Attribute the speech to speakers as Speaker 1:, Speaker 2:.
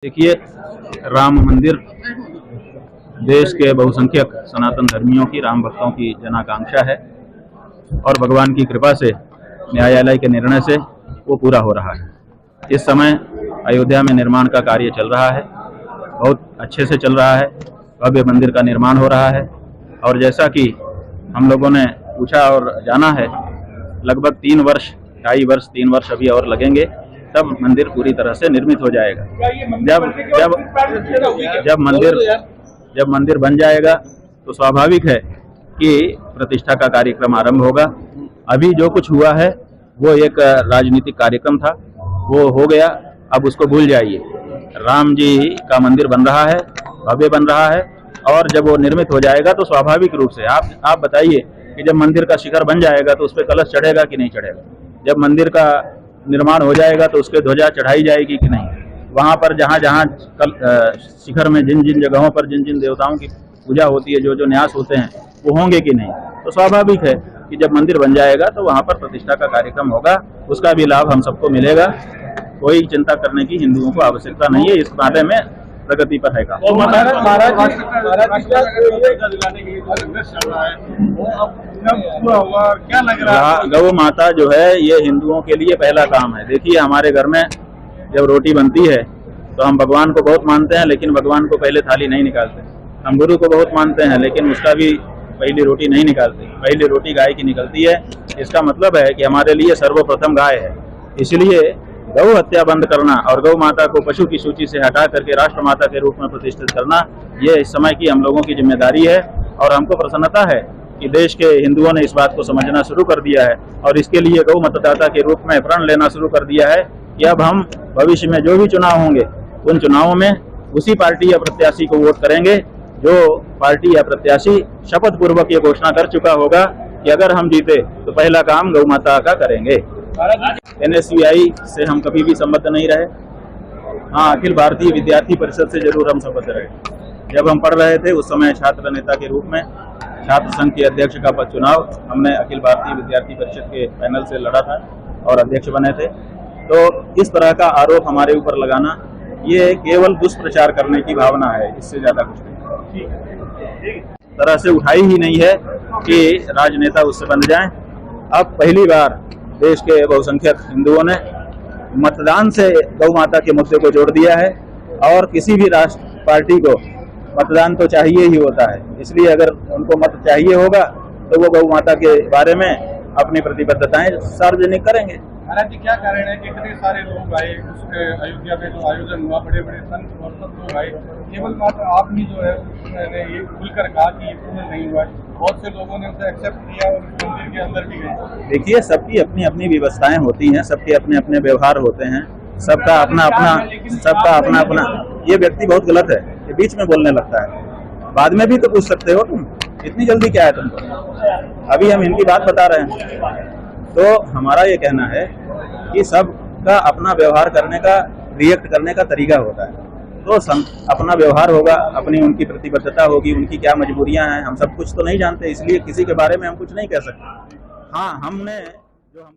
Speaker 1: देखिए, राम मंदिर देश के बहुसंख्यक सनातन धर्मियों की, राम भक्तों की जनाकांक्षा है और भगवान की कृपा से, न्यायालय के निर्णय से वो पूरा हो रहा है। इस समय अयोध्या में निर्माण का कार्य चल रहा है, बहुत अच्छे से चल रहा है। भव्य मंदिर का निर्माण हो रहा है और जैसा कि हम लोगों ने पूछा और जाना है, लगभग 3 वर्ष, 2.5 वर्ष, 3 वर्ष अभी और लगेंगे, तब मंदिर पूरी तरह से निर्मित हो जाएगा। जब मंदिर बन जाएगा तो स्वाभाविक है कि प्रतिष्ठा का कार्यक्रम आरंभ होगा। अभी जो कुछ हुआ है वो एक राजनीतिक कार्यक्रम था, वो हो गया, अब उसको भूल जाइए। राम जी का मंदिर बन रहा है, भव्य बन रहा है और जब वो निर्मित हो जाएगा तो स्वाभाविक रूप से आप बताइए कि जब मंदिर का शिखर बन जाएगा तो उस पर कलश चढ़ेगा कि नहीं चढ़ेगा? जब मंदिर का निर्माण हो जाएगा तो उसके ध्वजा चढ़ाई जाएगी कि नहीं? वहाँ पर जहाँ शिखर में जिन जिन जगहों पर जिन जिन देवताओं की पूजा होती है, जो जो न्यास होते हैं, वो होंगे कि नहीं? तो स्वाभाविक है कि जब मंदिर बन जाएगा तो वहाँ पर प्रतिष्ठा का कार्यक्रम होगा, उसका भी लाभ हम सबको मिलेगा। कोई चिंता करने की हिंदुओं को आवश्यकता नहीं है, इस बारे में प्रगति पर है। गौ माता जो है, ये हिंदुओं के लिए पहला काम है। देखिए, हमारे घर में जब रोटी बनती है तो हम भगवान को बहुत मानते हैं, लेकिन भगवान को पहले थाली नहीं निकालते। हम गुरु को बहुत मानते हैं, लेकिन उसका भी पहली रोटी नहीं निकालते। पहली रोटी गाय की निकलती है। इसका मतलब है कि हमारे लिए सर्वप्रथम गाय है। इसलिए गौ हत्या बंद करना और गौ माता को पशु की सूची से हटा करके राष्ट्र माता के रूप में प्रतिष्ठित करना, ये इस समय की हम लोगों की जिम्मेदारी है। और हमको प्रसन्नता है कि देश के हिंदुओं ने इस बात को समझना शुरू कर दिया है और इसके लिए गौ मतदाता के रूप में प्रण लेना शुरू कर दिया है कि अब हम भविष्य में जो भी चुनाव होंगे, उन चुनावों में उसी पार्टी या प्रत्याशी को वोट करेंगे जो पार्टी या प्रत्याशी शपथ पूर्वक ये घोषणा कर चुका होगा कि अगर हम जीते तो पहला काम गौ माता का करेंगे। NSUI से हम कभी भी संबद्ध नहीं रहे। हाँ, अखिल भारतीय विद्यार्थी परिषद से जरूर हम संबद्ध रहे। जब हम पढ़ रहे थे उस समय छात्र नेता के रूप में छात्र संघ के अध्यक्ष का पद चुनाव हमने अखिल भारतीय विद्यार्थी परिषद के पैनल से लड़ा था और अध्यक्ष बने थे। तो इस तरह का आरोप हमारे ऊपर लगाना, ये केवल दुष्प्रचार करने की भावना है, इससे ज्यादा कुछ नहीं। तरह से उठाई ही नहीं है कि राजनेता उससे बन जाएं। अब पहली बार देश के बहुसंख्यक हिंदुओं ने मतदान से गौ माता के मुद्दे को जोड़ दिया है और किसी भी राष्ट्र पार्टी को मतदान तो चाहिए ही होता है। इसलिए अगर उनको मत चाहिए होगा तो वो गौ माता के बारे में अपनी प्रतिबद्धताएं सार्वजनिक करेंगे।
Speaker 2: महाराज जी, क्या कारण है कि इतने सारे लोग आए उसके अयोध्या में जो आयोजन हुआ, बड़े बड़े संत और सब लोग आए, केवल मात्र आपने जो है उसने ये खुलकर कहा कि ये पूर्ण नहीं हुआ? बहुत से लोगों ने उसे एक्सेप्ट किया और मंदिर के अंदर भी गए।
Speaker 1: देखिए, सबकी अपनी अपनी व्यवस्थाएं होती हैं, सबके अपने अपने व्यवहार होते हैं, सबका अपना अपना। ये व्यक्ति बहुत गलत है, ये बीच में बोलने लगता है। बाद में भी तो पूछ सकते हो तुम, इतनी जल्दी क्या है तुमको? अभी हम इनकी बात बता रहे हैं। तो हमारा ये कहना है कि सबका अपना व्यवहार करने का, रिएक्ट करने का तरीका होता है। तो अपना व्यवहार होगा, अपनी उनकी प्रतिबद्धता होगी, उनकी क्या मजबूरियां हैं, हम सब कुछ तो नहीं जानते, इसलिए किसी के बारे में हम कुछ नहीं कह सकते। हाँ, हमने जो हम